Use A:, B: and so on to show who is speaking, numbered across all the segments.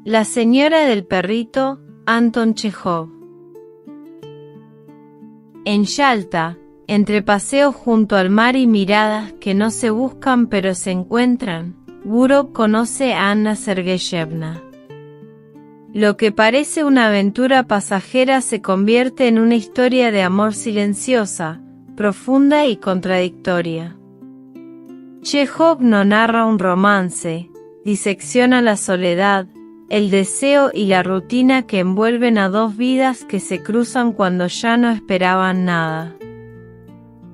A: La señora del perrito, Anton Chejov. En Yalta, entre paseos junto al mar y miradas que no se buscan pero se encuentran, Gurov conoce a Anna Sergeyevna. Lo que parece una aventura pasajera se convierte en una historia de amor silenciosa, profunda y contradictoria. Chejov no narra un romance, disecciona la soledad, el deseo y la rutina que envuelven a dos vidas que se cruzan cuando ya no esperaban nada.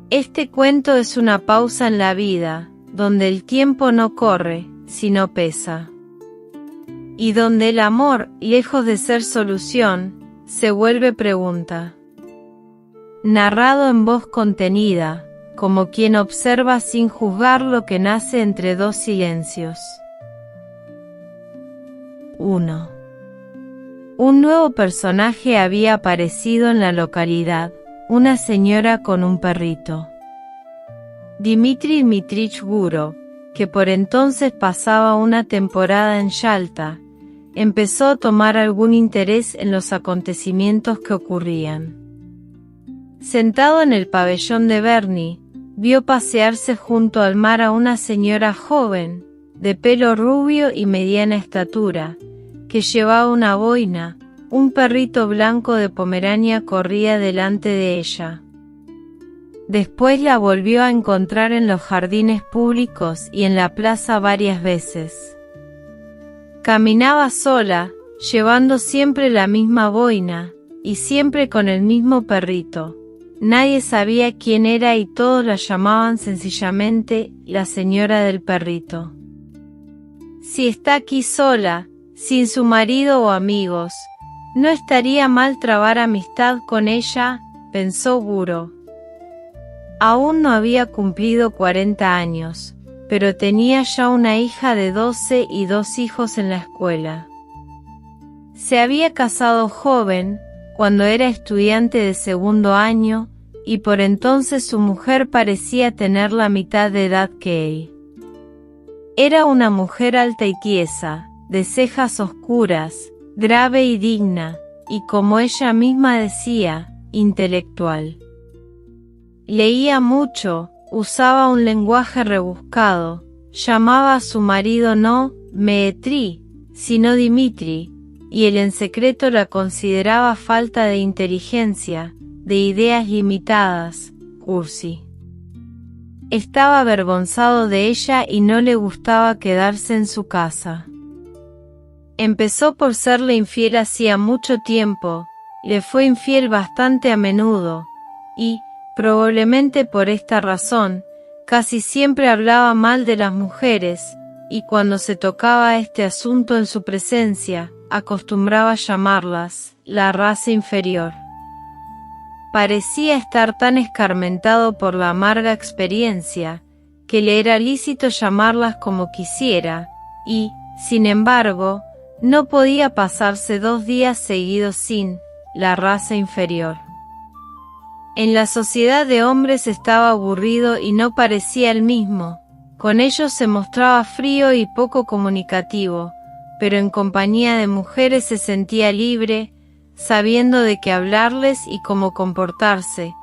A: Este cuento es una pausa en la vida, donde el tiempo no corre, sino pesa. Y donde el amor, lejos de ser solución, se vuelve pregunta. Narrado en voz contenida, como quien observa sin juzgar lo que nace entre dos silencios. 1. Un nuevo personaje había aparecido en la localidad, una señora con un perrito. Dmitri Dmitrich Gurov, que por entonces pasaba una temporada en Yalta, empezó a tomar algún interés en los acontecimientos que ocurrían. Sentado en el pabellón de Berny, vio pasearse junto al mar a una señora joven, de pelo rubio y mediana estatura, que llevaba una boina. Un perrito blanco de Pomerania corría delante de ella. Después la volvió a encontrar en los jardines públicos y en la plaza varias veces. Caminaba sola, llevando siempre la misma boina, y siempre con el mismo perrito. Nadie sabía quién era y todos la llamaban sencillamente la señora del perrito. Si está aquí sola, sin su marido o amigos, no estaría mal trabar amistad con ella, pensó Gurov. Aún no había cumplido 40 años, pero tenía ya una hija de 12 y 2 hijos en la escuela. Se había casado joven, cuando era estudiante de segundo año, y por entonces su mujer parecía tener la mitad de edad que él. Era una mujer alta y tiesa, de cejas oscuras, grave y digna, y como ella misma decía, intelectual. Leía mucho, usaba un lenguaje rebuscado, llamaba a su marido no Dmitri, sino Dmitri, y él en secreto la consideraba falta de inteligencia, de ideas limitadas, cursi. Estaba avergonzado de ella y no le gustaba quedarse en su casa. Empezó por serle infiel hacía mucho tiempo, le fue infiel bastante a menudo, y, probablemente por esta razón, casi siempre hablaba mal de las mujeres, y cuando se tocaba este asunto en su presencia, acostumbraba llamarlas la raza inferior. Parecía estar tan escarmentado por la amarga experiencia, que le era lícito llamarlas como quisiera, y, sin embargo, no podía pasarse 2 días seguidos sin la raza inferior. En la sociedad de hombres estaba aburrido y no parecía el mismo, con ellos se mostraba frío y poco comunicativo, pero en compañía de mujeres se sentía libre, sabiendo de qué hablarles y cómo comportarse,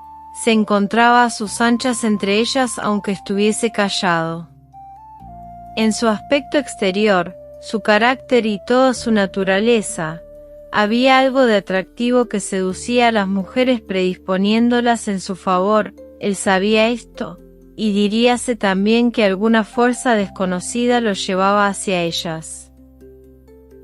A: se encontraba a sus anchas entre ellas aunque estuviese callado. En su aspecto exterior, su carácter y toda su naturaleza, había algo de atractivo que seducía a las mujeres predisponiéndolas en su favor. Él sabía esto, y diríase también que alguna fuerza desconocida lo llevaba hacia ellas.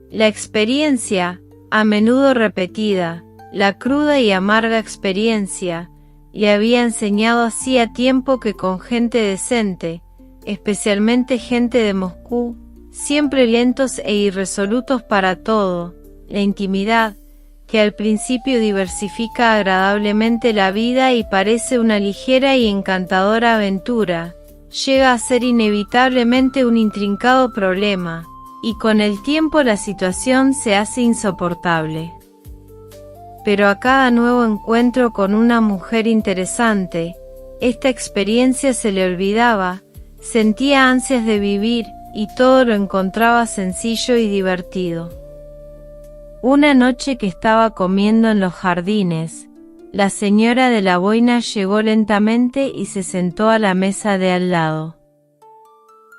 A: La experiencia, a menudo repetida, la cruda y amarga experiencia, le había enseñado hacía tiempo que con gente decente, especialmente gente de Moscú, siempre lentos e irresolutos para todo, la intimidad, que al principio diversifica agradablemente la vida y parece una ligera y encantadora aventura, llega a ser inevitablemente un intrincado problema, y con el tiempo la situación se hace insoportable. Pero a cada nuevo encuentro con una mujer interesante, esta experiencia se le olvidaba, sentía ansias de vivir, y todo lo encontraba sencillo y divertido. Una noche que estaba comiendo en los jardines, la señora de la boina llegó lentamente y se sentó a la mesa de al lado.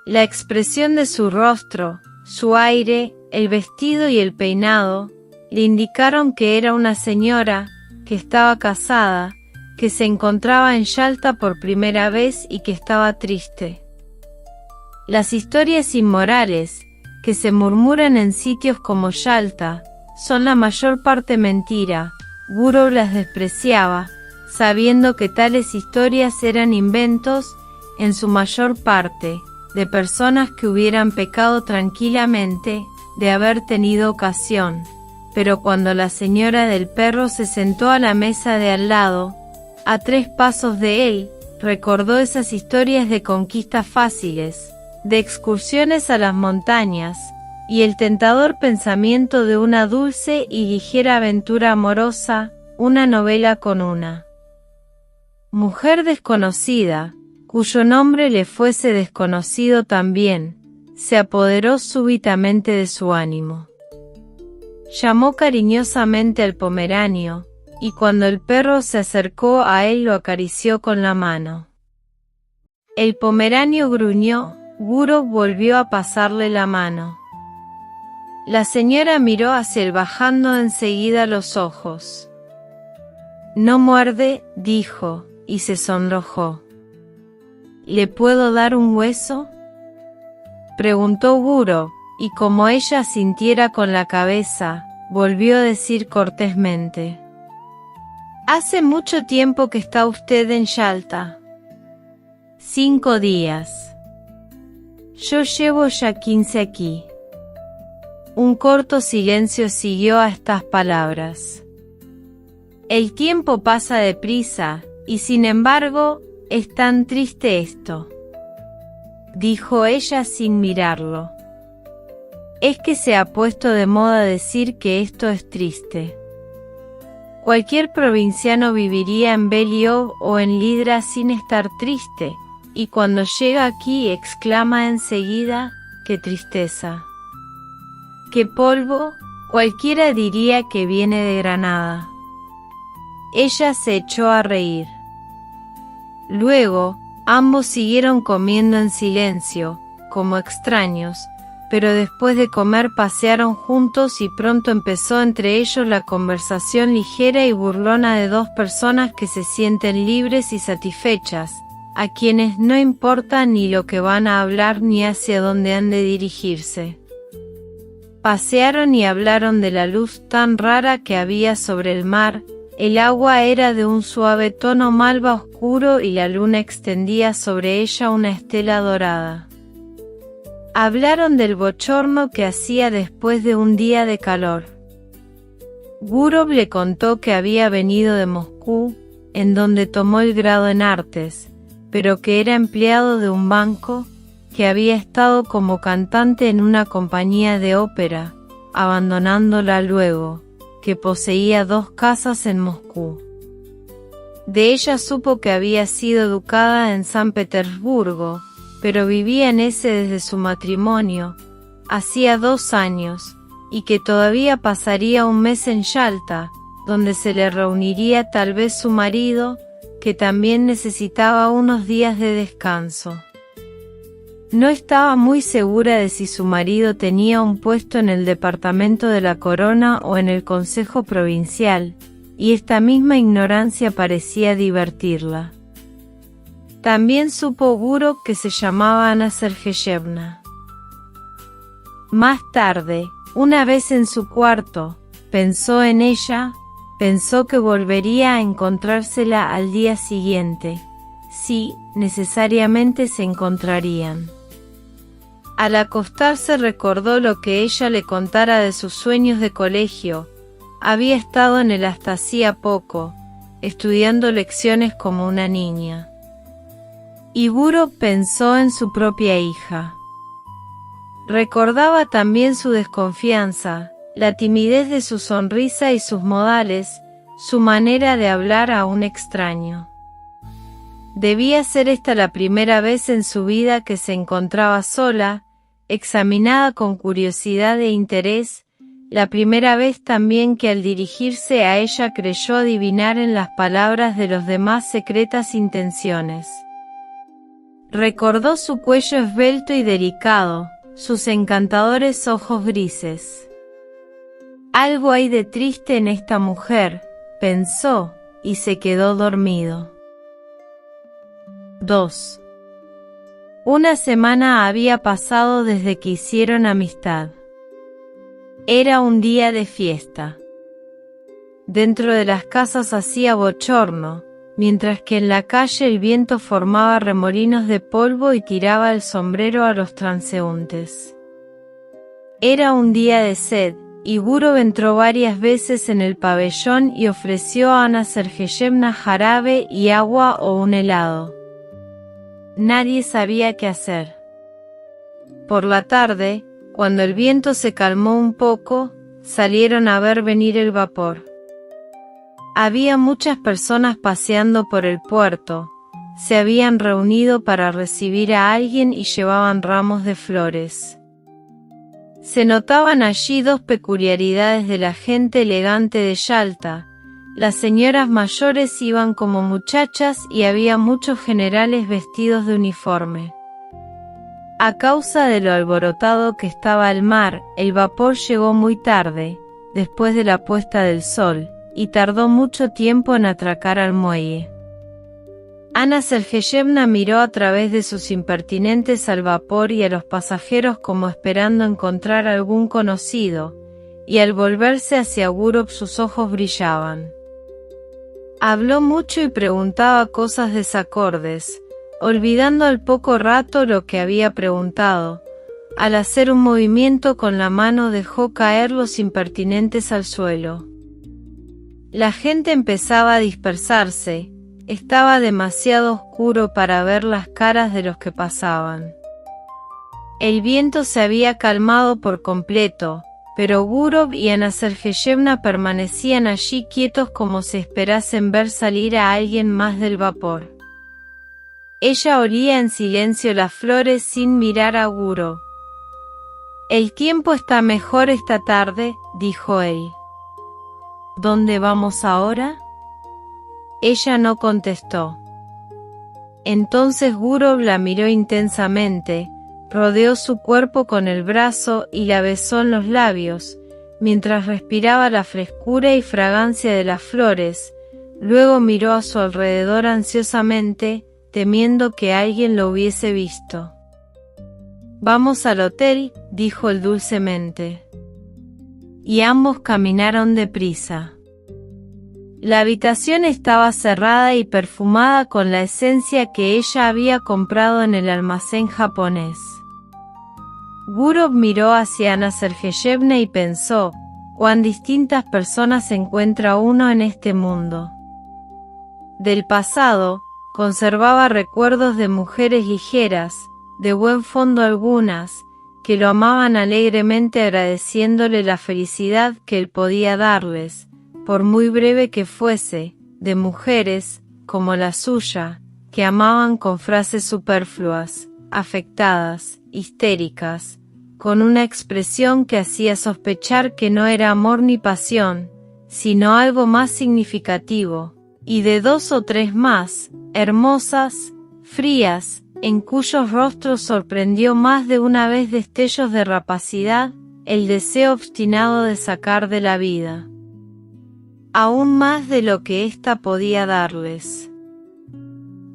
A: La expresión de su rostro, su aire, el vestido y el peinado, le indicaron que era una señora, que estaba casada, que se encontraba en Yalta por primera vez y que estaba triste. Las historias inmorales, que se murmuran en sitios como Yalta, son la mayor parte mentira. Gurov las despreciaba, sabiendo que tales historias eran inventos, en su mayor parte, de personas que hubieran pecado tranquilamente, de haber tenido ocasión. Pero cuando la señora del perro se sentó a la mesa de al lado, a 3 pasos de él, recordó esas historias de conquistas fáciles, de excursiones a las montañas, y el tentador pensamiento de una dulce y ligera aventura amorosa, una novela con una mujer desconocida, cuyo nombre le fuese desconocido también, se apoderó súbitamente de su ánimo. Llamó cariñosamente al pomeranio, y cuando el perro se acercó a él lo acarició con la mano. El pomeranio gruñó, Gurov volvió a pasarle la mano. La señora miró hacia él bajando enseguida los ojos. «No muerde», dijo, y se sonrojó. «¿Le puedo dar un hueso?», preguntó Gurov, y como ella asintiera con la cabeza, volvió a decir cortésmente: «¿Hace mucho tiempo que está usted en Yalta?». «5 días. Yo llevo ya 15 aquí». Un corto silencio siguió a estas palabras. «El tiempo pasa deprisa, y sin embargo, es tan triste esto», dijo ella sin mirarlo. «Es que se ha puesto de moda decir que esto es triste. Cualquier provinciano viviría en Beliov o en Lidra sin estar triste, y cuando llega aquí exclama enseguida: ¡qué tristeza! ¡Qué polvo! Cualquiera diría que viene de Granada». Ella se echó a reír. Luego, ambos siguieron comiendo en silencio, como extraños, pero después de comer pasearon juntos y pronto empezó entre ellos la conversación ligera y burlona de 2 personas que se sienten libres y satisfechas, a quienes no importa ni lo que van a hablar ni hacia dónde han de dirigirse. Pasearon y hablaron de la luz tan rara que había sobre el mar. El agua era de un suave tono malva oscuro y la luna extendía sobre ella una estela dorada. Hablaron del bochorno que hacía después de un día de calor. Gurov le contó que había venido de Moscú, en donde tomó el grado en artes, pero que era empleado de un banco, que había estado como cantante en una compañía de ópera, abandonándola luego, que poseía 2 casas en Moscú. De ella supo que había sido educada en San Petersburgo, pero vivía en ese desde su matrimonio, hacía 2 años, y que todavía pasaría un mes en Yalta, donde se le reuniría tal vez su marido, que también necesitaba unos días de descanso. No estaba muy segura de si su marido tenía un puesto en el departamento de la Corona o en el Consejo Provincial, y esta misma ignorancia parecía divertirla. También supo Gurov que se llamaba Ana Sergeyevna. Más tarde, una vez en su cuarto, pensó en ella, pensó que volvería a encontrársela al día siguiente. Sí, necesariamente se encontrarían. Al acostarse recordó lo que ella le contara de sus sueños de colegio. Había estado en él hasta hacía poco, estudiando lecciones como una niña. Y Gurov pensó en su propia hija. Recordaba también su desconfianza, la timidez de su sonrisa y sus modales, su manera de hablar a un extraño. Debía ser esta la primera vez en su vida que se encontraba sola. Examinada con curiosidad e interés, la primera vez también que al dirigirse a ella creyó adivinar en las palabras de los demás secretas intenciones. Recordó su cuello esbelto y delicado, sus encantadores ojos grises. Algo hay de triste en esta mujer, pensó, y se quedó dormido. 2. Una semana había pasado desde que hicieron amistad. Era un día de fiesta. Dentro de las casas hacía bochorno, mientras que en la calle el viento formaba remolinos de polvo y tiraba el sombrero a los transeúntes. Era un día de sed, y Gurov entró varias veces en el pabellón y ofreció a Ana Sergeyevna jarabe y agua o un helado. Nadie sabía qué hacer. Por la tarde, cuando el viento se calmó un poco, salieron a ver venir el vapor. Había muchas personas paseando por el puerto, se habían reunido para recibir a alguien y llevaban ramos de flores. Se notaban allí dos peculiaridades de la gente elegante de Yalta. Las señoras mayores iban como muchachas y había muchos generales vestidos de uniforme. A causa de lo alborotado que estaba el mar, el vapor llegó muy tarde, después de la puesta del sol, y tardó mucho tiempo en atracar al muelle. Ana Sergeyevna miró a través de sus impertinentes al vapor y a los pasajeros como esperando encontrar algún conocido, y al volverse hacia Gurov sus ojos brillaban. Habló mucho y preguntaba cosas desacordes, olvidando al poco rato lo que había preguntado. Al hacer un movimiento con la mano dejó caer los impertinentes al suelo. La gente empezaba a dispersarse. Estaba demasiado oscuro para ver las caras de los que pasaban. El viento se había calmado por completo, pero Gurov y Ana Sergeyevna permanecían allí quietos como si esperasen ver salir a alguien más del vapor. Ella olía en silencio las flores sin mirar a Gurov. «El tiempo está mejor esta tarde», dijo él. «¿Dónde vamos ahora?» Ella no contestó. Entonces Gurov la miró intensamente, rodeó su cuerpo con el brazo y la besó en los labios, mientras respiraba la frescura y fragancia de las flores. Luego miró a su alrededor ansiosamente, temiendo que alguien lo hubiese visto. «Vamos al hotel», dijo él dulcemente. Y ambos caminaron deprisa. La habitación estaba cerrada y perfumada con la esencia que ella había comprado en el almacén japonés. Gurov miró hacia Ana Sergeyevna y pensó, cuán distintas personas encuentra uno en este mundo. Del pasado, conservaba recuerdos de mujeres ligeras, de buen fondo algunas, que lo amaban alegremente agradeciéndole la felicidad que él podía darles, por muy breve que fuese, de mujeres, como la suya, que amaban con frases superfluas, afectadas, histéricas, con una expresión que hacía sospechar que no era amor ni pasión, sino algo más significativo, y de dos o tres más, hermosas, frías, en cuyos rostros sorprendió más de una vez destellos de rapacidad, el deseo obstinado de sacar de la vida. Aún más de lo que ésta podía darles.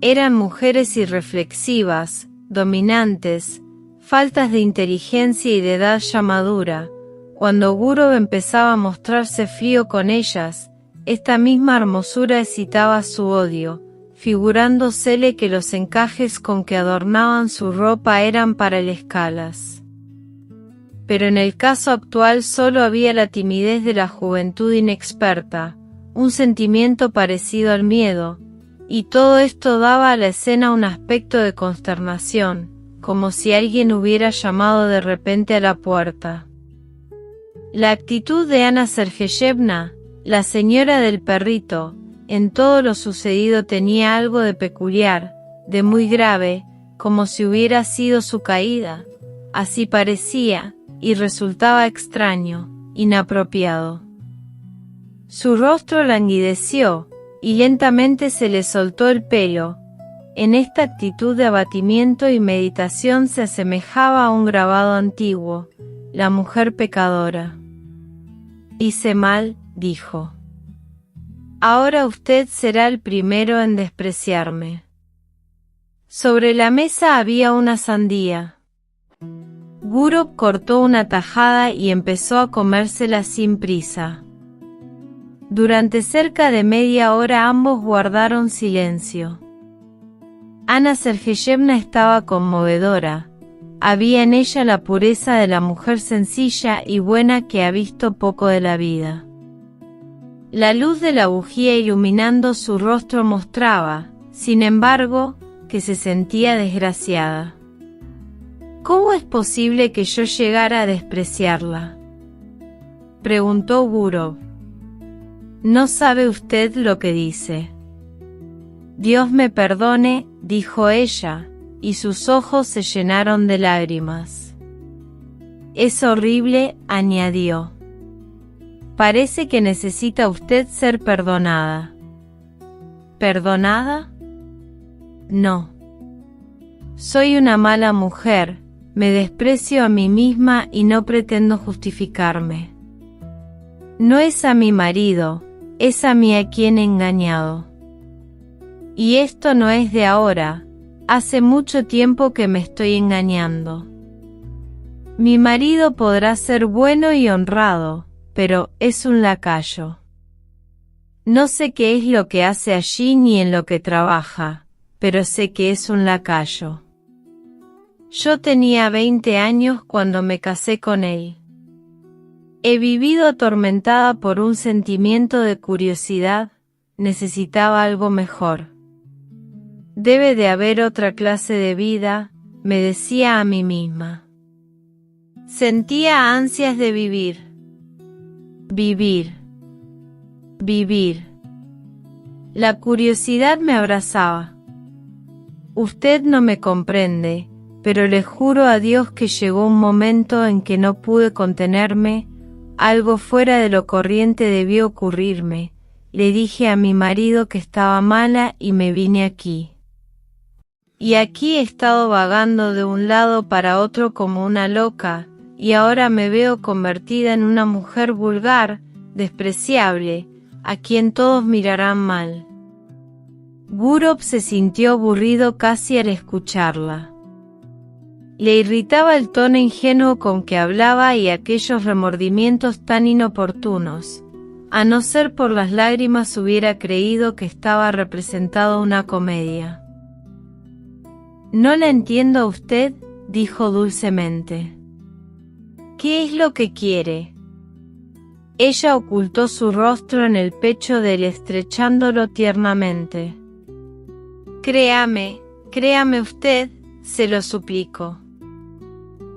A: Eran mujeres irreflexivas, dominantes, faltas de inteligencia y de edad ya madura. Cuando Gurov empezaba a mostrarse frío con ellas, esta misma hermosura excitaba su odio, figurándosele que los encajes con que adornaban su ropa eran para el escalas. Pero en el caso actual solo había la timidez de la juventud inexperta, un sentimiento parecido al miedo, y todo esto daba a la escena un aspecto de consternación, como si alguien hubiera llamado de repente a la puerta. La actitud de Ana Sergeyevna, la señora del perrito, en todo lo sucedido tenía algo de peculiar, de muy grave, como si hubiera sido su caída. Así parecía, y resultaba extraño, inapropiado. Su rostro languideció, y lentamente se le soltó el pelo. En esta actitud de abatimiento y meditación se asemejaba a un grabado antiguo, la mujer pecadora. Hice mal, dijo. Ahora usted será el primero en despreciarme. Sobre la mesa había una sandía. Gurov cortó una tajada y empezó a comérsela sin prisa. Durante cerca de media hora ambos guardaron silencio. Anna Sergeyevna estaba conmovedora. Había en ella la pureza de la mujer sencilla y buena que ha visto poco de la vida. La luz de la bujía iluminando su rostro mostraba, sin embargo, que se sentía desgraciada. ¿Cómo es posible que yo llegara a despreciarla?, preguntó Gurov. No sabe usted lo que dice. Dios me perdone, dijo ella, y sus ojos se llenaron de lágrimas. Es horrible, añadió. Parece que necesita usted ser perdonada. ¿Perdonada? No. Soy una mala mujer, me desprecio a mí misma y no pretendo justificarme. No es a mi marido, es a mí a quien he engañado. Y esto no es de ahora, hace mucho tiempo que me estoy engañando. Mi marido podrá ser bueno y honrado, pero es un lacayo. No sé qué es lo que hace allí ni en lo que trabaja, pero sé que es un lacayo. Yo tenía 20 años cuando me casé con él. He vivido atormentada por un sentimiento de curiosidad, necesitaba algo mejor. Debe de haber otra clase de vida, me decía a mí misma. Sentía ansias de vivir. Vivir. Vivir. La curiosidad me abrazaba. Usted no me comprende, pero le juro a Dios que llegó un momento en que no pude contenerme, algo fuera de lo corriente debió ocurrirme. Le dije a mi marido que estaba mala y me vine aquí. Y aquí he estado vagando de un lado para otro como una loca, y ahora me veo convertida en una mujer vulgar, despreciable, a quien todos mirarán mal. Gurov se sintió aburrido casi al escucharla. Le irritaba el tono ingenuo con que hablaba y aquellos remordimientos tan inoportunos. A no ser por las lágrimas hubiera creído que estaba representado una comedia. No la entiendo a usted, dijo dulcemente. ¿Qué es lo que quiere? Ella ocultó su rostro en el pecho de él estrechándolo tiernamente. Créame, créame usted, se lo suplico.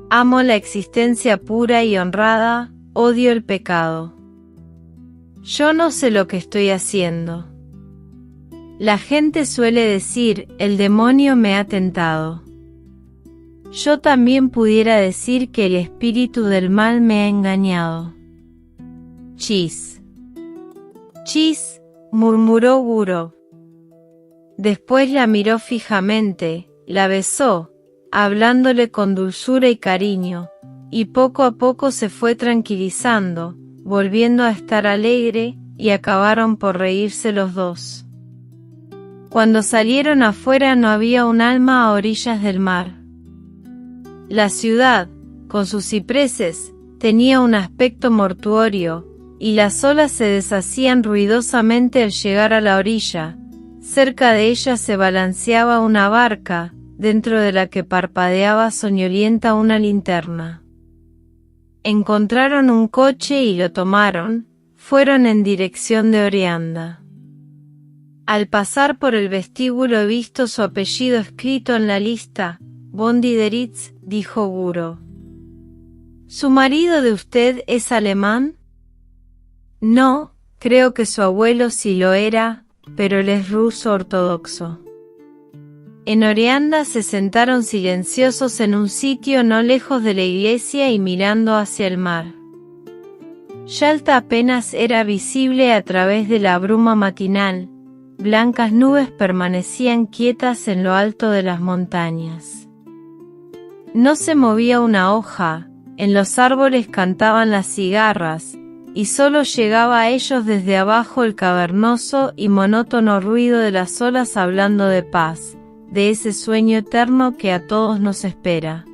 A: Amo la existencia pura y honrada, odio el pecado. Yo no sé lo que estoy haciendo. La gente suele decir, el demonio me ha tentado. Yo también pudiera decir que el espíritu del mal me ha engañado. Chis. Chis, murmuró Gurov. Después la miró fijamente, la besó, hablándole con dulzura y cariño, y poco a poco se fue tranquilizando, volviendo a estar alegre, y acabaron por reírse los dos. Cuando salieron afuera no había un alma a orillas del mar. La ciudad, con sus cipreses, tenía un aspecto mortuorio, y las olas se deshacían ruidosamente al llegar a la orilla. Cerca de ella se balanceaba una barca, dentro de la que parpadeaba soñolienta una linterna. Encontraron un coche y lo tomaron, fueron en dirección de Oreanda. Al pasar por el vestíbulo he visto su apellido escrito en la lista, Bondideritz, dijo Gurov. ¿Su marido de usted es alemán? No, creo que su abuelo sí lo era, pero él es ruso ortodoxo. En Oreanda se sentaron silenciosos en un sitio no lejos de la iglesia y mirando hacia el mar. Yalta apenas era visible a través de la bruma matinal, blancas nubes permanecían quietas en lo alto de las montañas. No se movía una hoja, en los árboles cantaban las cigarras, y solo llegaba a ellos desde abajo el cavernoso y monótono ruido de las olas hablando de paz, de ese sueño eterno que a todos nos espera.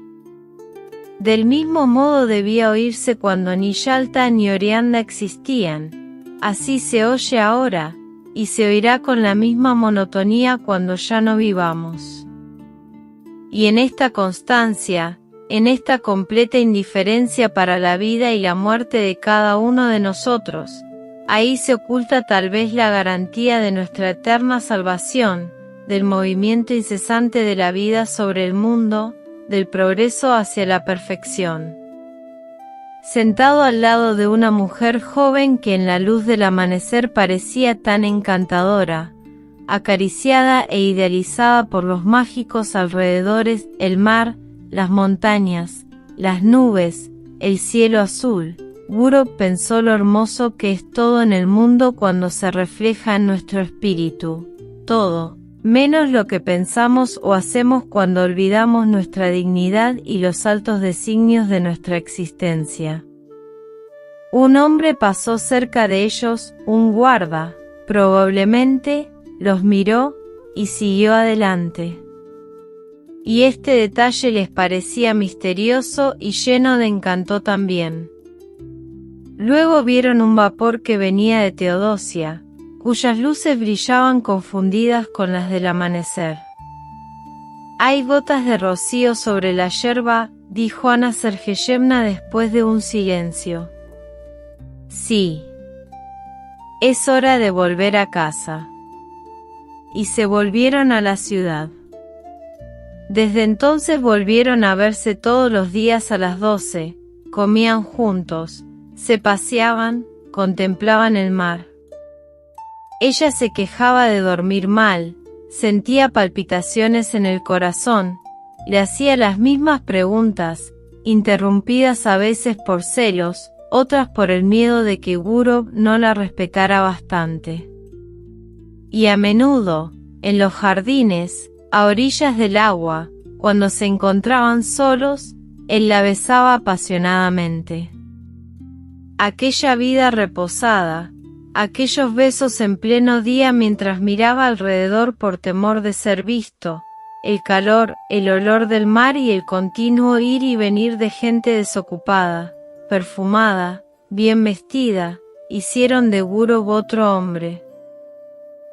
A: Del mismo modo debía oírse cuando ni Yalta ni Orianda existían, así se oye ahora, y se oirá con la misma monotonía cuando ya no vivamos. Y en esta constancia, en esta completa indiferencia para la vida y la muerte de cada uno de nosotros, ahí se oculta tal vez la garantía de nuestra eterna salvación, del movimiento incesante de la vida sobre el mundo, del progreso hacia la perfección. Sentado al lado de una mujer joven que en la luz del amanecer parecía tan encantadora, acariciada e idealizada por los mágicos alrededores, el mar, las montañas, las nubes, el cielo azul, Guro pensó lo hermoso que es todo en el mundo cuando se refleja en nuestro espíritu, todo, menos lo que pensamos o hacemos cuando olvidamos nuestra dignidad y los altos designios de nuestra existencia. Un hombre pasó cerca de ellos, un guarda, probablemente, los miró, y siguió adelante. Y este detalle les parecía misterioso y lleno de encanto también. Luego vieron un vapor que venía de Teodosia, cuyas luces brillaban confundidas con las del amanecer. «Hay gotas de rocío sobre la yerba», dijo Ana Sergeyevna después de un silencio. «Sí. Es hora de volver a casa». Y se volvieron a la ciudad. Desde entonces volvieron a verse todos los días a las 12, comían juntos, se paseaban, contemplaban el mar. Ella se quejaba de dormir mal, sentía palpitaciones en el corazón, le hacía las mismas preguntas, interrumpidas a veces por celos, otras por el miedo de que Guro no la respetara bastante. Y a menudo, en los jardines, a orillas del agua, cuando se encontraban solos, él la besaba apasionadamente. Aquella vida reposada, aquellos besos en pleno día mientras miraba alrededor por temor de ser visto, el calor, el olor del mar y el continuo ir y venir de gente desocupada, perfumada, bien vestida, hicieron de Guro otro hombre.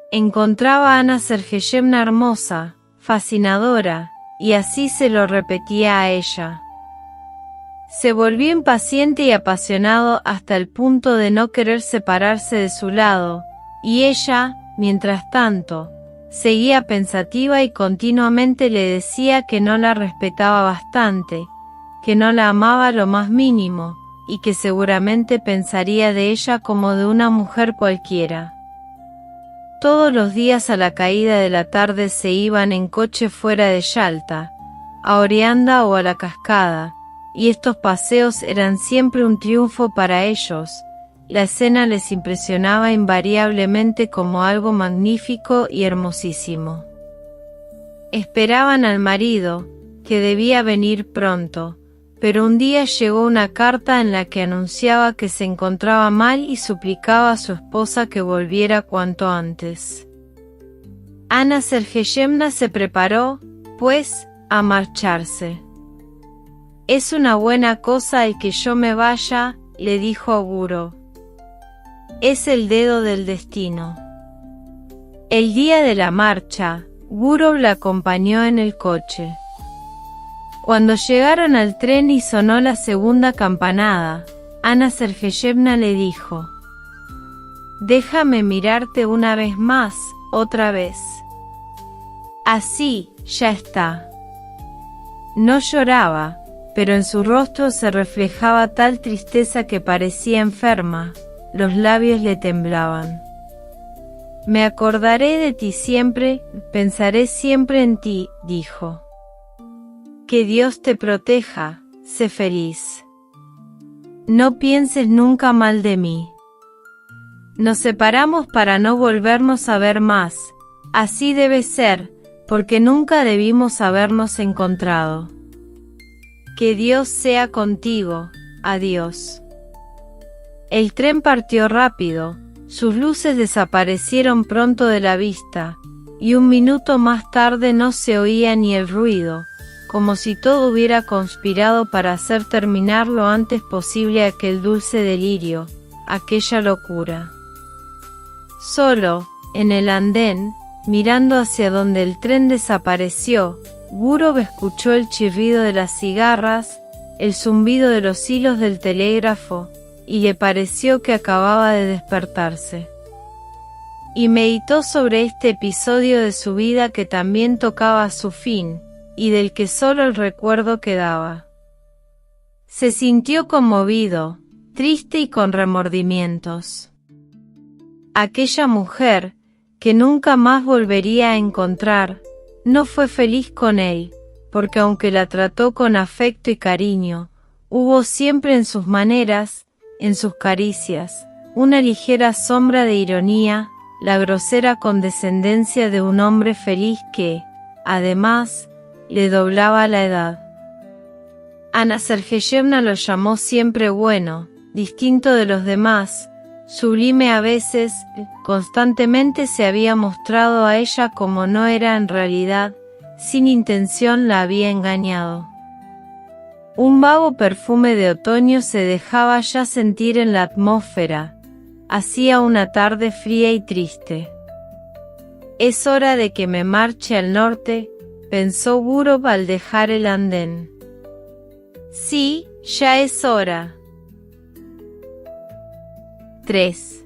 A: Encontraba a Ana Sergeyevna hermosa, fascinadora, y así se lo repetía a ella. Se volvió impaciente y apasionado hasta el punto de no querer separarse de su lado, y ella, mientras tanto, seguía pensativa y continuamente le decía que no la respetaba bastante, que no la amaba lo más mínimo, y que seguramente pensaría de ella como de una mujer cualquiera. Todos los días a la caída de la tarde se iban en coche fuera de Yalta, a Orianda o a la cascada, y estos paseos eran siempre un triunfo para ellos. La escena les impresionaba invariablemente como algo magnífico y hermosísimo. Esperaban al marido, que debía venir pronto, pero un día llegó una carta en la que anunciaba que se encontraba mal y suplicaba a su esposa que volviera cuanto antes. Ana Sergeyevna se preparó, pues, a marcharse. «Es una buena cosa el que yo me vaya», le dijo a Guro. «Es el dedo del destino». El día de la marcha, Guro la acompañó en el coche. Cuando llegaron al tren y sonó la segunda campanada, Ana Sergeyevna le dijo: «Déjame mirarte una vez más, otra vez». «Así, ya está». No lloraba, pero en su rostro se reflejaba tal tristeza que parecía enferma, los labios le temblaban. «Me acordaré de ti siempre, pensaré siempre en ti», dijo. «Que Dios te proteja, sé feliz». no pienses nunca mal de mí. Nos separamos para no volvernos a ver más, así debe ser, porque nunca debimos habernos encontrado. Que Dios sea contigo, adiós. El tren partió rápido, sus luces desaparecieron pronto de la vista, y un minuto más tarde no se oía ni el ruido, como si todo hubiera conspirado para hacer terminar lo antes posible aquel dulce delirio, aquella locura. Solo, en el andén, mirando hacia donde el tren desapareció, Gurov escuchó el chirrido de las cigarras, el zumbido de los hilos del telégrafo, y le pareció que acababa de despertarse. Y meditó sobre este episodio de su vida que también tocaba a su fin, y del que solo el recuerdo quedaba. Se sintió conmovido, triste y con remordimientos. Aquella mujer, que nunca más volvería a encontrar, no fue feliz con él, porque aunque la trató con afecto y cariño, hubo siempre en sus maneras, en sus caricias, una ligera sombra de ironía, la grosera condescendencia de un hombre feliz que, además, le doblaba la edad. Ana Sergeyevna lo llamó siempre bueno, distinto de los demás, sublime a veces, constantemente se había mostrado a ella como no era en realidad, sin intención la había engañado. Un vago perfume de otoño se dejaba ya sentir en la atmósfera, hacía una tarde fría y triste. Es hora de que me marche al norte, pensó Gurov al dejar el andén. Sí, ya es hora. 3.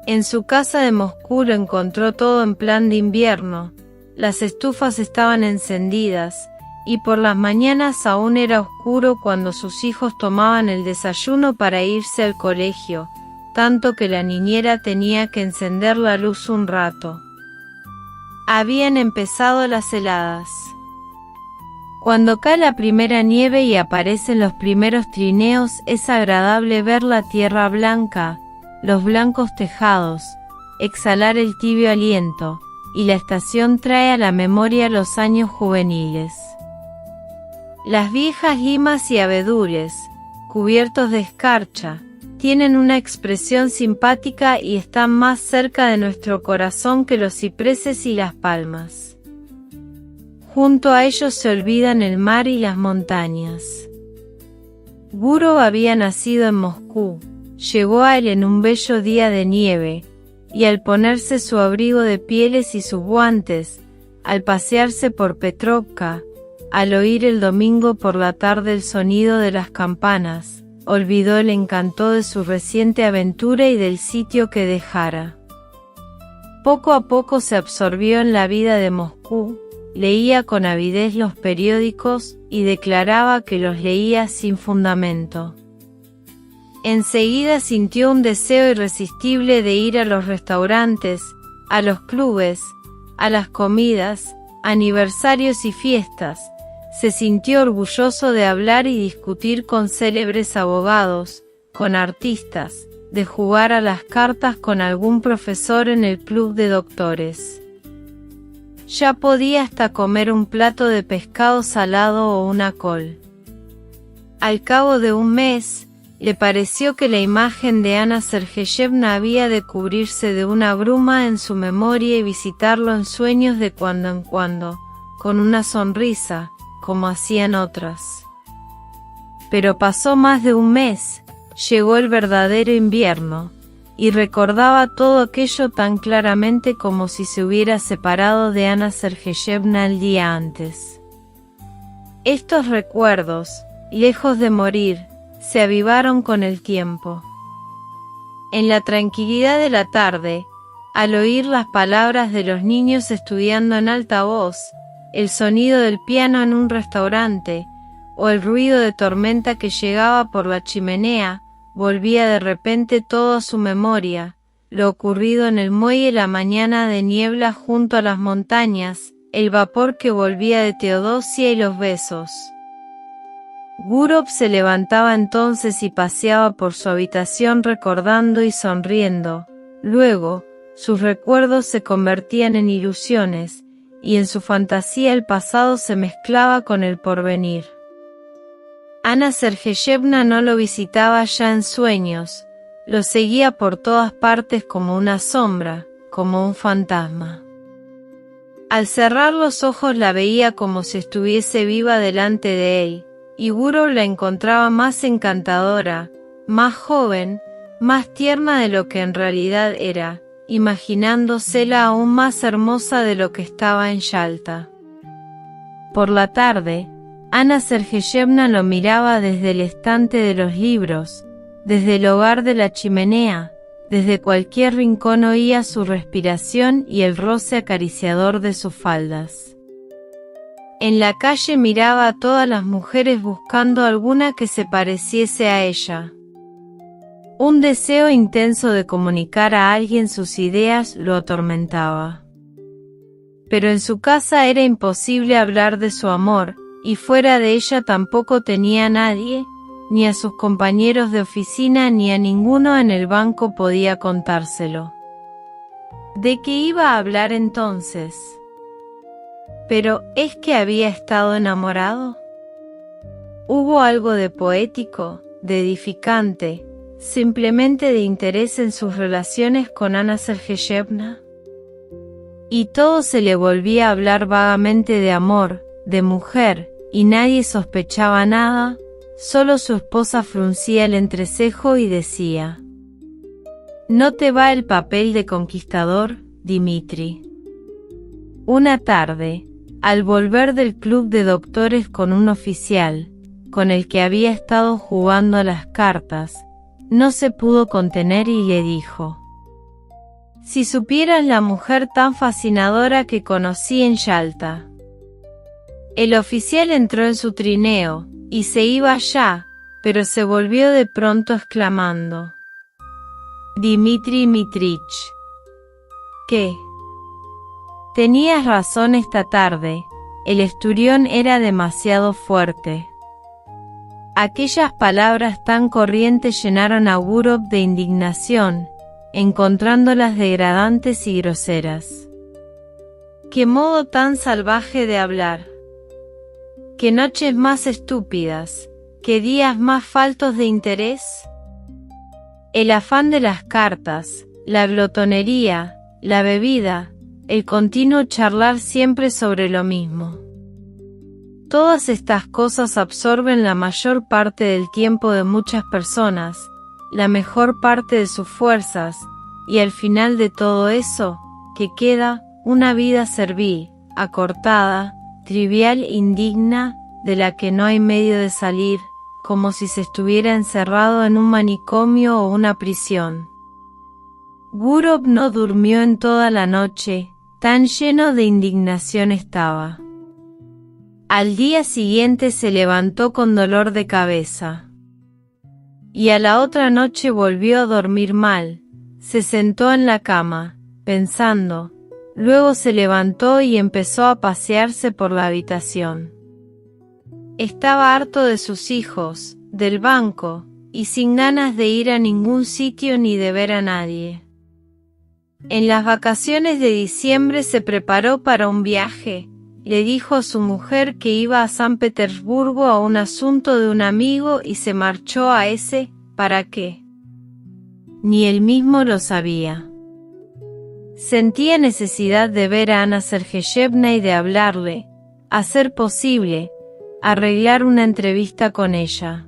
A: En su casa de Moscú lo encontró todo en plan de invierno, las estufas estaban encendidas, y por las mañanas aún era oscuro cuando sus hijos tomaban el desayuno para irse al colegio, tanto que la niñera tenía que encender la luz un rato. Habían empezado las heladas. Cuando cae la primera nieve y aparecen los primeros trineos, es agradable ver la tierra blanca, los blancos tejados, exhalar el tibio aliento, y la estación trae a la memoria los años juveniles. Las viejas limas y abedules, cubiertos de escarcha, tienen una expresión simpática y están más cerca de nuestro corazón que los cipreses y las palmas. Junto a ellos se olvidan el mar y las montañas. Gurov había nacido en Moscú, llegó a él en un bello día de nieve, y al ponerse su abrigo de pieles y sus guantes, al pasearse por Petrovka, al oír el domingo por la tarde el sonido de las campanas, olvidó el encanto de su reciente aventura y del sitio que dejara. Poco a poco se absorbió en la vida de Moscú, leía con avidez los periódicos y declaraba que los leía sin fundamento. Enseguida sintió un deseo irresistible de ir a los restaurantes, a los clubes, a las comidas, aniversarios y fiestas. Se sintió orgulloso de hablar y discutir con célebres abogados, con artistas, de jugar a las cartas con algún profesor en el club de doctores. Ya podía hasta comer un plato de pescado salado o una col. Al cabo de un mes, le pareció que la imagen de Ana Sergeyevna había de cubrirse de una bruma en su memoria y visitarlo en sueños de cuando en cuando, con una sonrisa, como hacían otras. Pero pasó más de un mes, llegó el verdadero invierno, y recordaba todo aquello tan claramente como si se hubiera separado de Ana Sergeyevna el día antes. Estos recuerdos, lejos de morir, se avivaron con el tiempo. En la tranquilidad de la tarde, al oír las palabras de los niños estudiando en alta voz, el sonido del piano en un restaurante, o el ruido de tormenta que llegaba por la chimenea, volvía de repente todo a su memoria, lo ocurrido en el muelle la mañana de niebla junto a las montañas, el vapor que volvía de Teodosia y los besos. Gurov se levantaba entonces y paseaba por su habitación recordando y sonriendo. Luego, sus recuerdos se convertían en ilusiones, y en su fantasía el pasado se mezclaba con el porvenir. Ana Sergeyevna no lo visitaba ya en sueños, lo seguía por todas partes como una sombra, como un fantasma. Al cerrar los ojos la veía como si estuviese viva delante de él, y Gurov la encontraba más encantadora, más joven, más tierna de lo que en realidad era, imaginándosela aún más hermosa de lo que estaba en Yalta. Por la tarde, Ana Sergeyevna lo miraba desde el estante de los libros, desde el hogar de la chimenea, desde cualquier rincón oía su respiración y el roce acariciador de sus faldas. En la calle miraba a todas las mujeres buscando alguna que se pareciese a ella. Un deseo intenso de comunicar a alguien sus ideas lo atormentaba. Pero en su casa era imposible hablar de su amor, y fuera de ella tampoco tenía a nadie, ni a sus compañeros de oficina ni a ninguno en el banco podía contárselo. ¿De qué iba a hablar entonces? Pero, ¿es que había estado enamorado? ¿Hubo algo de poético, de edificante, simplemente de interés en sus relaciones con Ana Sergeyevna? Y todo se le volvía a hablar vagamente de amor, de mujer, y nadie sospechaba nada, solo su esposa fruncía el entrecejo y decía: «¿No te va el papel de conquistador, Dimitri?» Una tarde, al volver del club de doctores con un oficial, con el que había estado jugando a las cartas, no se pudo contener y le dijo: «Si supieras la mujer tan fascinadora que conocí en Yalta». El oficial entró en su trineo, y se iba ya, pero se volvió de pronto exclamando: «Dimitri Mitrich». «¿Qué?» «Tenías razón esta tarde, el esturión era demasiado fuerte». Aquellas palabras tan corrientes llenaron a Gurov de indignación, encontrándolas degradantes y groseras. «¡Qué modo tan salvaje de hablar! ¡Qué noches más estúpidas! ¡Qué días más faltos de interés!». El afán de las cartas, la glotonería, la bebida, el continuo charlar siempre sobre lo mismo. Todas estas cosas absorben la mayor parte del tiempo de muchas personas, la mejor parte de sus fuerzas, y al final de todo eso, ¿qué queda? Una vida servil, acortada, trivial, indigna, de la que no hay medio de salir, como si se estuviera encerrado en un manicomio o una prisión. Gurov no durmió en toda la noche, tan lleno de indignación estaba. Al día siguiente se levantó con dolor de cabeza. Y a la otra noche volvió a dormir mal, se sentó en la cama, pensando, luego se levantó y empezó a pasearse por la habitación. Estaba harto de sus hijos, del banco, y sin ganas de ir a ningún sitio ni de ver a nadie. En las vacaciones de diciembre se preparó para un viaje, le dijo a su mujer que iba a San Petersburgo a un asunto de un amigo y se marchó a ese, ¿para qué? Ni él mismo lo sabía. Sentía necesidad de ver a Ana Sergeyevna y de hablarle, a ser posible, arreglar una entrevista con ella.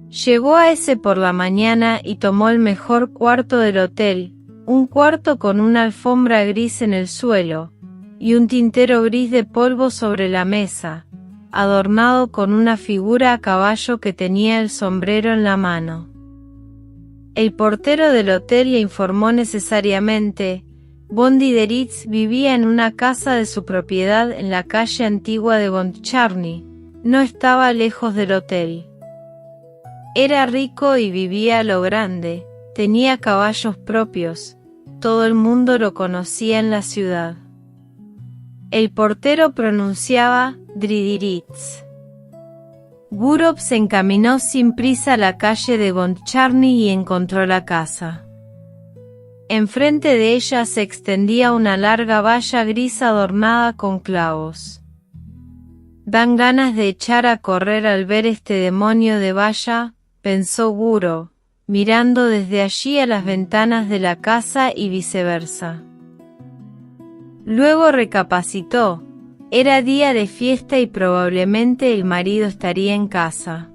A: Llegó a ese por la mañana y tomó el mejor cuarto del hotel, un cuarto con una alfombra gris en el suelo, y un tintero gris de polvo sobre la mesa, adornado con una figura a caballo que tenía el sombrero en la mano. El portero del hotel le informó necesariamente: Bondideritz vivía en una casa de su propiedad en la calle antigua de Gontcharny, no estaba lejos del hotel. Era rico y vivía a lo grande, tenía caballos propios, todo el mundo lo conocía en la ciudad. El portero pronunciaba Dridiritz. Gurov se encaminó sin prisa a la calle de Goncharny y encontró la casa. Enfrente de ella se extendía una larga valla gris adornada con clavos. «Dan ganas de echar a correr al ver este demonio de valla», pensó Gurov, mirando desde allí a las ventanas de la casa y viceversa. Luego recapacitó. Era día de fiesta y probablemente el marido estaría en casa.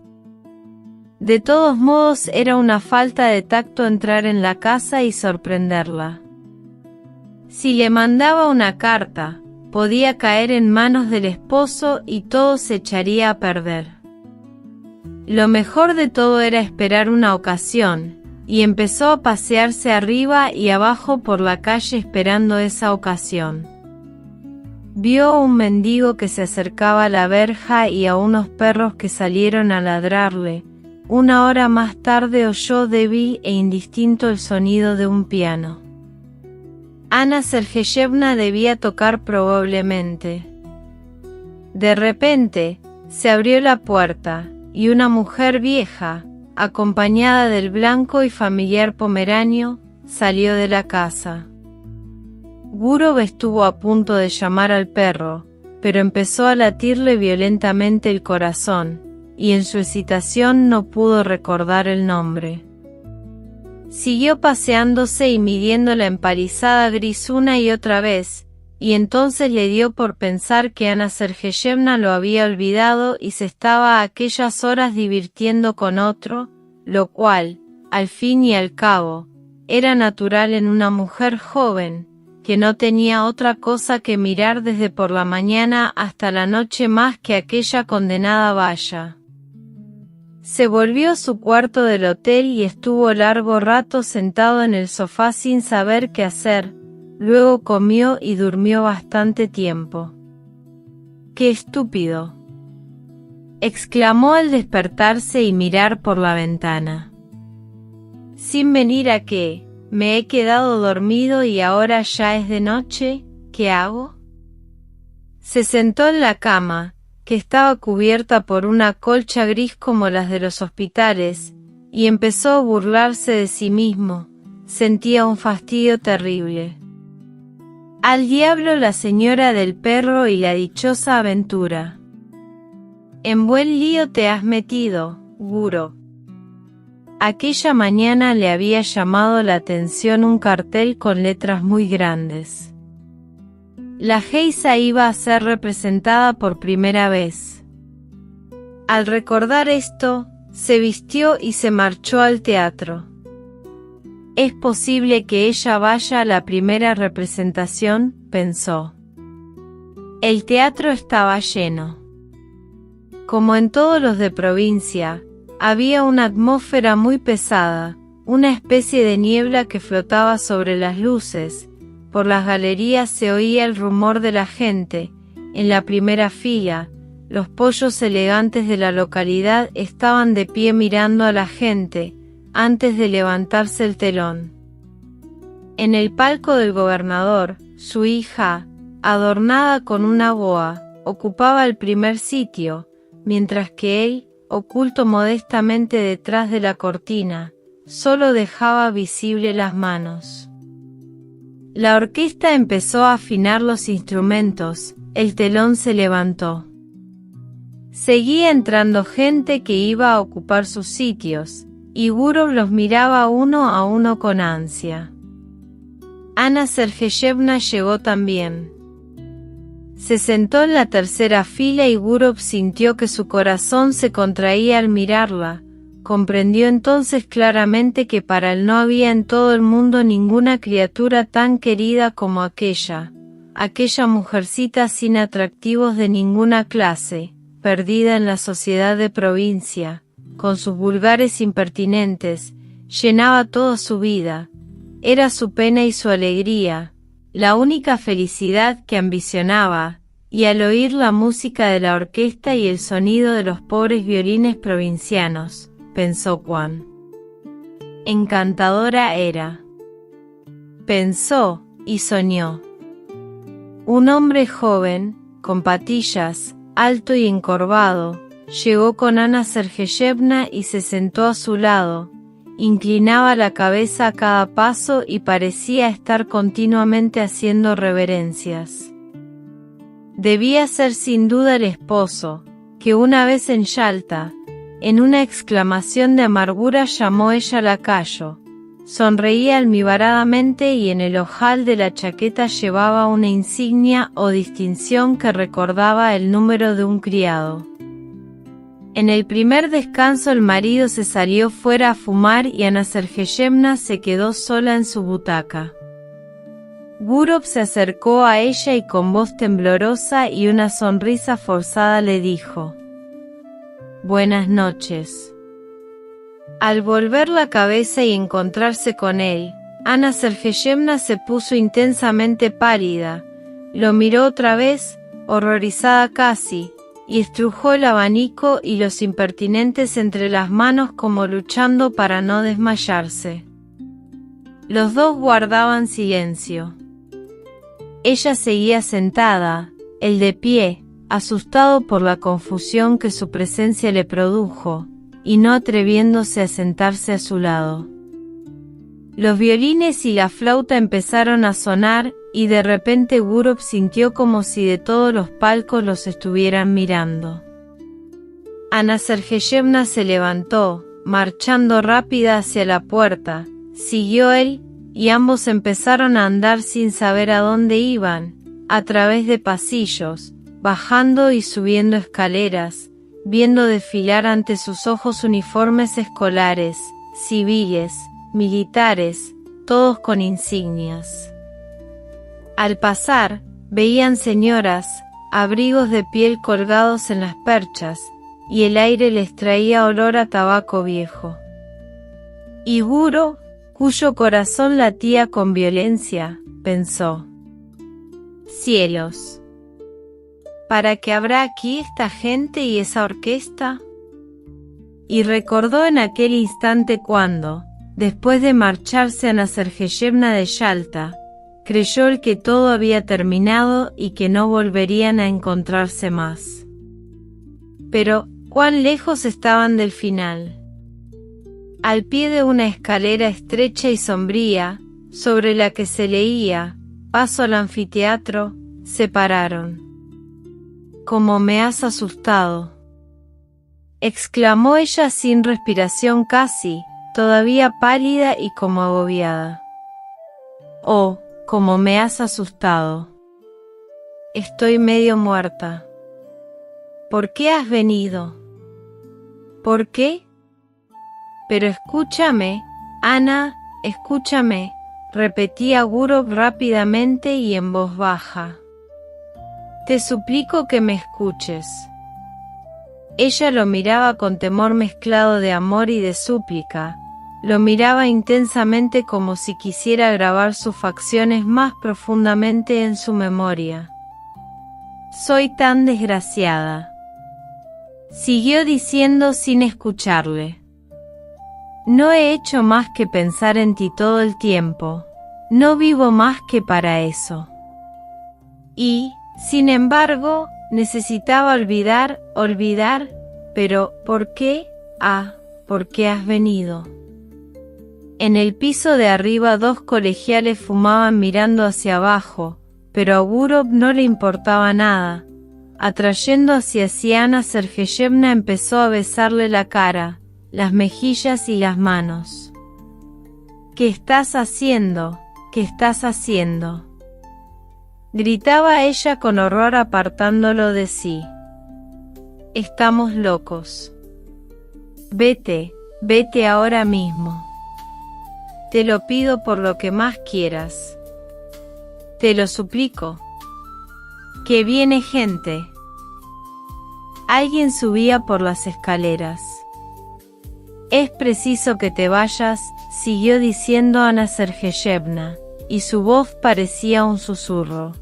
A: De todos modos era una falta de tacto entrar en la casa y sorprenderla. Si le mandaba una carta, podía caer en manos del esposo y todo se echaría a perder. Lo mejor de todo era esperar una ocasión, y empezó a pasearse arriba y abajo por la calle esperando esa ocasión. Vio a un mendigo que se acercaba a la verja y a unos perros que salieron a ladrarle. Una hora más tarde oyó débil e indistinto el sonido de un piano. Ana Sergeyevna debía tocar probablemente. De repente, se abrió la puerta, y una mujer vieja, acompañada del blanco y familiar pomeranio, salió de la casa. Gurov estuvo a punto de llamar al perro, pero empezó a latirle violentamente el corazón, y en su excitación no pudo recordar el nombre. Siguió paseándose y midiendo la empalizada gris una y otra vez, y entonces le dio por pensar que Ana Sergeyevna lo había olvidado y se estaba a aquellas horas divirtiendo con otro, lo cual, al fin y al cabo, era natural en una mujer joven, que no tenía otra cosa que mirar desde por la mañana hasta la noche más que aquella condenada valla. Se volvió a su cuarto del hotel y estuvo largo rato sentado en el sofá sin saber qué hacer, luego comió y durmió bastante tiempo. ¡Qué estúpido!, exclamó al despertarse y mirar por la ventana. Sin venir a qué, me he quedado dormido y ahora ya es de noche, ¿qué hago? Se sentó en la cama, que estaba cubierta por una colcha gris como las de los hospitales, y empezó a burlarse de sí mismo. Sentía un fastidio terrible. Al diablo la señora del perro y la dichosa aventura. En buen lío te has metido, Gurov. Aquella mañana le había llamado la atención un cartel con letras muy grandes. La geisa iba a ser representada por primera vez. Al recordar esto, se vistió y se marchó al teatro. Es posible que ella vaya a la primera representación, pensó. El teatro estaba lleno. Como en todos los de provincia, había una atmósfera muy pesada, una especie de niebla que flotaba sobre las luces. Por las galerías se oía el rumor de la gente. En la primera fila, los pollos elegantes de la localidad estaban de pie mirando a la gente, antes de levantarse el telón. En el palco del gobernador, su hija, adornada con una boa, ocupaba el primer sitio, mientras que él, oculto modestamente detrás de la cortina, solo dejaba visible las manos. La orquesta empezó a afinar los instrumentos, el telón se levantó. Seguía entrando gente que iba a ocupar sus sitios, y Gurov los miraba uno a uno con ansia. Ana Sergeyevna llegó también. Se sentó en la tercera fila y Gurov sintió que su corazón se contraía al mirarla. Comprendió entonces claramente que para él no había en todo el mundo ninguna criatura tan querida como aquella mujercita sin atractivos de ninguna clase, perdida en la sociedad de provincia, con sus vulgares impertinentes, llenaba toda su vida, era su pena y su alegría, la única felicidad que ambicionaba, y al oír la música de la orquesta y el sonido de los pobres violines provincianos, pensó cuán encantadora era. Pensó, y soñó. Un hombre joven, con patillas, alto y encorvado, llegó con Ana Sergeyevna y se sentó a su lado. Inclinaba la cabeza a cada paso y parecía estar continuamente haciendo reverencias. Debía ser sin duda el esposo, que una vez en Yalta, en una exclamación de amargura llamó ella lacayo. Sonreía almibaradamente y en el ojal de la chaqueta llevaba una insignia o distinción que recordaba el número de un criado. En el primer descanso el marido se salió fuera a fumar y Ana Sergeyevna se quedó sola en su butaca. Gurov se acercó a ella y con voz temblorosa y una sonrisa forzada le dijo: «Buenas noches». Al volver la cabeza y encontrarse con él, Ana Sergeyevna se puso intensamente pálida, lo miró otra vez, horrorizada casi, y estrujó el abanico y los impertinentes entre las manos como luchando para no desmayarse. Los dos guardaban silencio. Ella seguía sentada, él de pie, asustado por la confusión que su presencia le produjo, y no atreviéndose a sentarse a su lado. Los violines y la flauta empezaron a sonar, y de repente Gurov sintió como si de todos los palcos los estuvieran mirando. Ana Sergeyevna se levantó, marchando rápida hacia la puerta, siguió él, y ambos empezaron a andar sin saber a dónde iban, a través de pasillos, bajando y subiendo escaleras, viendo desfilar ante sus ojos uniformes escolares, civiles, militares, todos con insignias. Al pasar, veían señoras, abrigos de piel colgados en las perchas, y el aire les traía olor a tabaco viejo. Y Gurov, cuyo corazón latía con violencia, pensó: «Cielos, ¿para qué habrá aquí esta gente y esa orquesta?». Y recordó en aquel instante cuando, después de marcharse Ana Sergeyevna de Yalta, creyó el que todo había terminado y que no volverían a encontrarse más. Pero, ¿cuán lejos estaban del final? Al pie de una escalera estrecha y sombría, sobre la que se leía «Paso al anfiteatro», se pararon. «¿Cómo me has asustado?», exclamó ella sin respiración casi, todavía pálida y como agobiada. «Oh, cómo me has asustado. Estoy medio muerta». «¿Por qué has venido?». «¿Por qué? Pero escúchame, Ana, escúchame», repetía Gurov rápidamente y en voz baja. «Te suplico que me escuches». Ella lo miraba con temor mezclado de amor y de súplica, lo miraba intensamente como si quisiera grabar sus facciones más profundamente en su memoria. «Soy tan desgraciada», siguió diciendo sin escucharle. «No he hecho más que pensar en ti todo el tiempo, no vivo más que para eso. Y, sin embargo, necesitaba olvidar, pero ¿por qué? ¿Por qué has venido?». En el piso de arriba dos colegiales fumaban mirando hacia abajo, pero a Gurov no le importaba nada. Atrayendo hacia sí a Ana Sergeyevna empezó a besarle la cara, las mejillas y las manos. «¿Qué estás haciendo? ¿Qué estás haciendo?», gritaba ella con horror apartándolo de sí. «Estamos locos. Vete, vete ahora mismo. Te lo pido por lo que más quieras. Te lo suplico. Que viene gente». Alguien subía por las escaleras. «Es preciso que te vayas», siguió diciendo Ana Sergeyevna, y su voz parecía un susurro.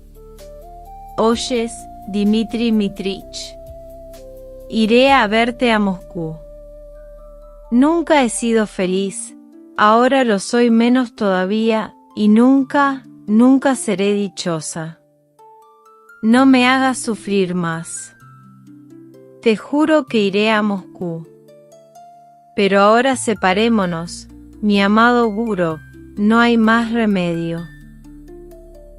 A: «¿Oyes, Dmitri Mitrich? Iré a verte a Moscú. Nunca he sido feliz, ahora lo soy menos todavía, y nunca, nunca seré dichosa. No me hagas sufrir más. Te juro que iré a Moscú. Pero ahora separémonos, mi amado Gurov, no hay más remedio.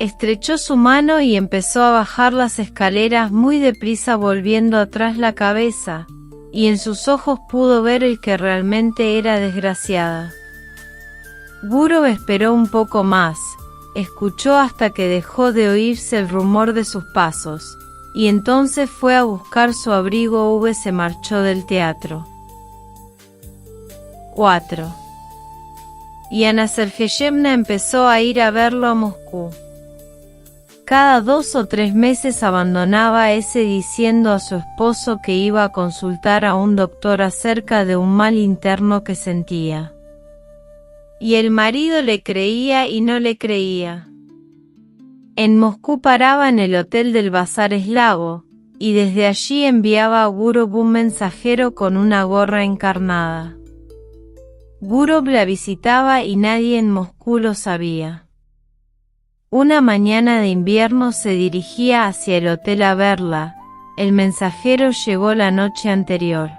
A: Estrechó su mano y empezó a bajar las escaleras muy deprisa, volviendo atrás la cabeza, y en sus ojos pudo ver el que realmente era desgraciada. Gurov esperó un poco más, escuchó hasta que dejó de oírse el rumor de sus pasos, y entonces fue a buscar su abrigo. Se marchó del teatro. 4. Y Anna Sergeyevna empezó a ir a verlo a Moscú. Cada 2 o 3 meses abandonaba ese diciendo a su esposo que iba a consultar a un doctor acerca de un mal interno que sentía. Y el marido le creía y no le creía. En Moscú paraba en el hotel del Bazar Eslavo, y desde allí enviaba a Gurov un mensajero con una gorra encarnada. Gurov la visitaba y nadie en Moscú lo sabía. Una mañana de invierno se dirigía hacia el hotel a verla. El mensajero llegó la noche anterior.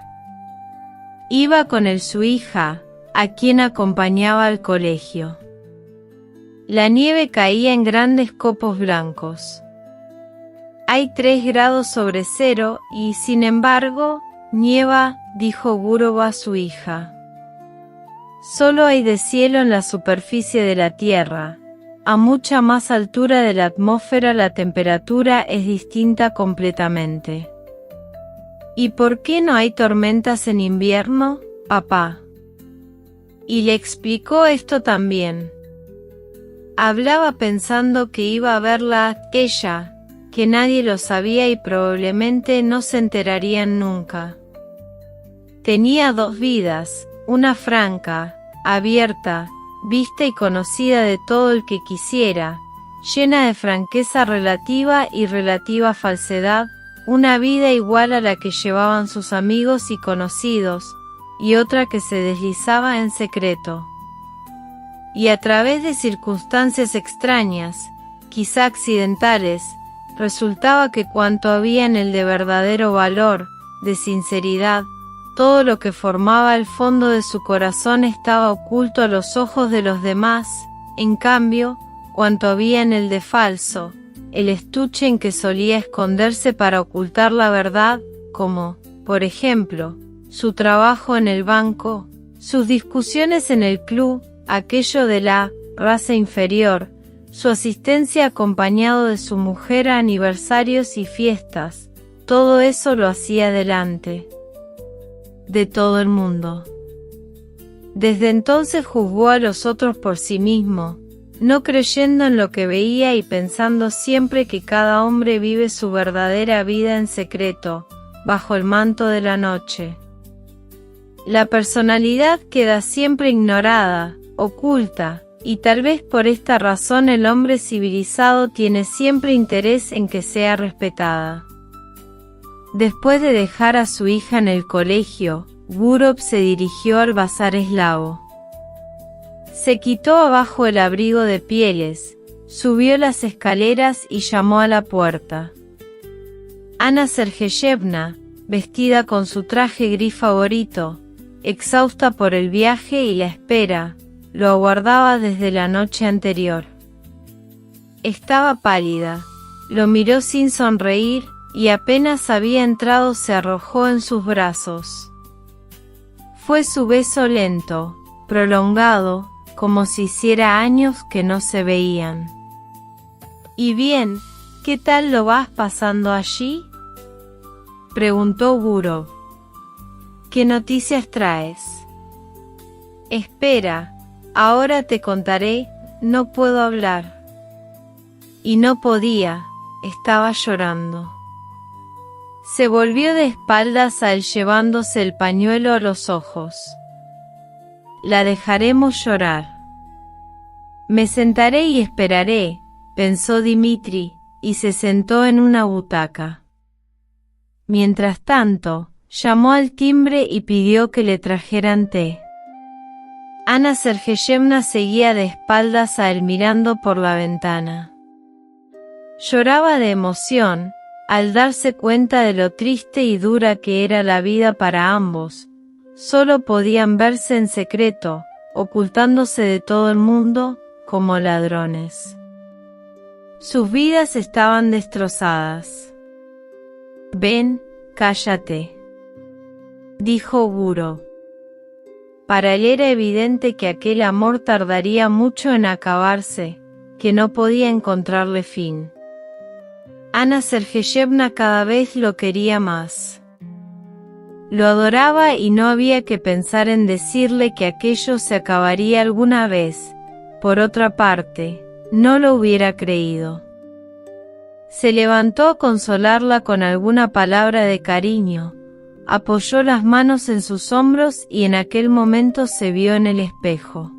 A: Iba con él su hija, a quien acompañaba al colegio. La nieve caía en grandes copos blancos. Hay 3 grados sobre cero y, sin embargo, nieva, dijo Gurov a su hija. Solo hay deshielo en la superficie de la tierra. A mucha más altura de la atmósfera la temperatura es distinta completamente. ¿Y por qué no hay tormentas en invierno, papá? Y le explicó esto también. Hablaba pensando que iba a verla ella, que nadie lo sabía y probablemente no se enterarían nunca. Tenía 2 vidas, una franca, abierta, vista y conocida de todo el que quisiera, llena de franqueza relativa y relativa falsedad, una vida igual a la que llevaban sus amigos y conocidos, y otra que se deslizaba en secreto. Y a través de circunstancias extrañas, quizá accidentales, resultaba que cuanto había en él de verdadero valor, de sinceridad, todo lo que formaba el fondo de su corazón estaba oculto a los ojos de los demás. En cambio, cuanto había en él de falso, el estuche en que solía esconderse para ocultar la verdad, como, por ejemplo, su trabajo en el banco, sus discusiones en el club, aquello de la raza inferior, su asistencia acompañado de su mujer a aniversarios y fiestas, todo eso lo hacía delante de todo el mundo. Desde entonces juzgó a los otros por sí mismo, no creyendo en lo que veía y pensando siempre que cada hombre vive su verdadera vida en secreto, bajo el manto de la noche. La personalidad queda siempre ignorada, oculta, y tal vez por esta razón el hombre civilizado tiene siempre interés en que sea respetada. Después de dejar a su hija en el colegio, Gurov se dirigió al Bazar Eslavo. Se quitó abajo el abrigo de pieles, subió las escaleras y llamó a la puerta. Anna Sergeyevna, vestida con su traje gris favorito, exhausta por el viaje y la espera, lo aguardaba desde la noche anterior. Estaba pálida, lo miró sin sonreír, y apenas había entrado se arrojó en sus brazos. Fue su beso lento, prolongado, como si hiciera años que no se veían. «¿Y bien, qué tal lo vas pasando allí?», preguntó Gurov. «¿Qué noticias traes?». «Espera, ahora te contaré, no puedo hablar». Y no podía, estaba llorando. Se volvió de espaldas a él llevándose el pañuelo a los ojos. «La dejaremos llorar». «Me sentaré y esperaré», pensó Dmitri, y se sentó en una butaca. Mientras tanto, llamó al timbre y pidió que le trajeran té. Anna Sergeyevna seguía de espaldas a él mirando por la ventana. Lloraba de emoción, Al darse cuenta de lo triste y dura que era la vida para ambos, solo podían verse en secreto, ocultándose de todo el mundo, como ladrones. Sus vidas estaban destrozadas. «Ven, cállate», dijo Guro. Para él era evidente que aquel amor tardaría mucho en acabarse, que no podía encontrarle fin. Ana Sergeyevna cada vez lo quería más. Lo adoraba y no había que pensar en decirle que aquello se acabaría alguna vez. Por otra parte, no lo hubiera creído. Se levantó a consolarla con alguna palabra de cariño, apoyó las manos en sus hombros y en aquel momento se vio en el espejo.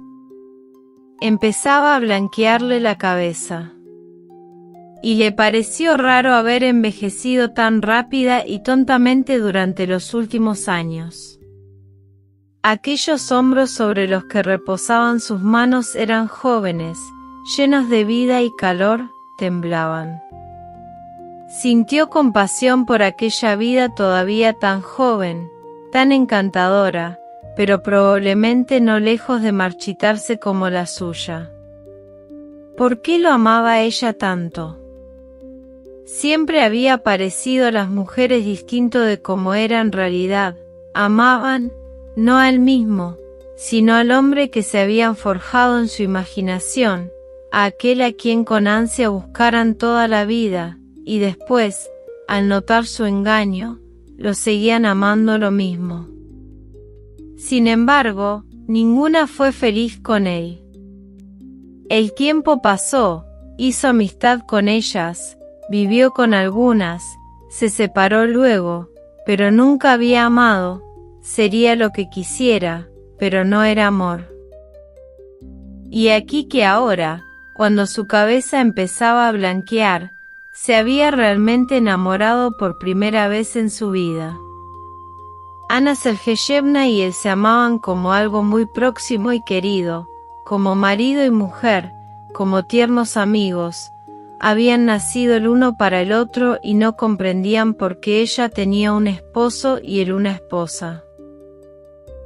A: Empezaba a blanquearle la cabeza. Y le pareció raro haber envejecido tan rápida y tontamente durante los últimos años. Aquellos hombros sobre los que reposaban sus manos eran jóvenes, llenos de vida y calor, temblaban. Sintió compasión por aquella vida todavía tan joven, tan encantadora, pero probablemente no lejos de marchitarse como la suya. ¿Por qué lo amaba ella tanto? Siempre había parecido a las mujeres distinto de cómo era en realidad. Amaban, no a él mismo, sino al hombre que se habían forjado en su imaginación, a aquel a quien con ansia buscaran toda la vida, y después, al notar su engaño, lo seguían amando lo mismo. Sin embargo, ninguna fue feliz con él. El tiempo pasó, hizo amistad con ellas, vivió con algunas, se separó luego, pero nunca había amado, sería lo que quisiera, pero no era amor. Y aquí que ahora, cuando su cabeza empezaba a blanquear, se había realmente enamorado por primera vez en su vida. Ana Sergeyevna y él se amaban como algo muy próximo y querido, como marido y mujer, como tiernos amigos. Habían nacido el uno para el otro y no comprendían por qué ella tenía un esposo y él una esposa.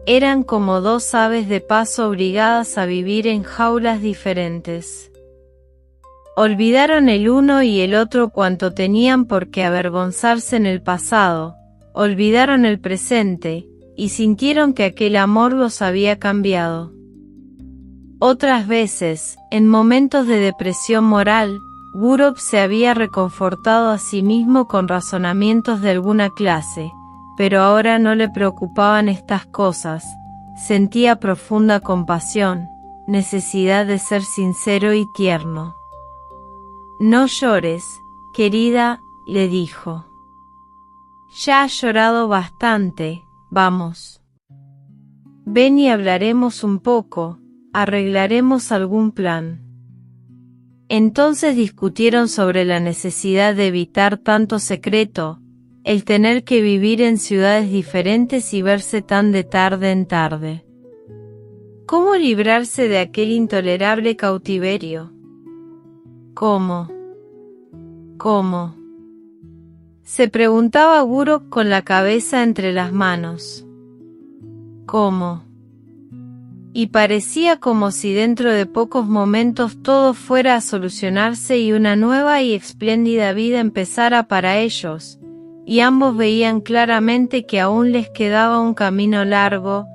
A: Eran como dos aves de paso obligadas a vivir en jaulas diferentes. Olvidaron el uno y el otro cuanto tenían por qué avergonzarse en el pasado, olvidaron el presente, y sintieron que aquel amor los había cambiado. Otras veces, en momentos de depresión moral, Gurov se había reconfortado a sí mismo con razonamientos de alguna clase, pero ahora no le preocupaban estas cosas, sentía profunda compasión, necesidad de ser sincero y tierno. «No llores, querida», le dijo. «Ya has llorado bastante, vamos. Ven y hablaremos un poco, arreglaremos algún plan». Entonces discutieron sobre la necesidad de evitar tanto secreto, el tener que vivir en ciudades diferentes y verse tan de tarde en tarde. ¿Cómo librarse de aquel intolerable cautiverio? ¿Cómo? Se preguntaba Guro con la cabeza entre las manos. ¿Cómo? Y parecía como si dentro de pocos momentos todo fuera a solucionarse y una nueva y espléndida vida empezara para ellos, y ambos veían claramente que aún les quedaba un camino largo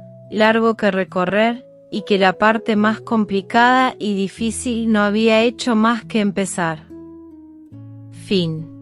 A: que recorrer, y que la parte más complicada y difícil no había hecho más que empezar. Fin.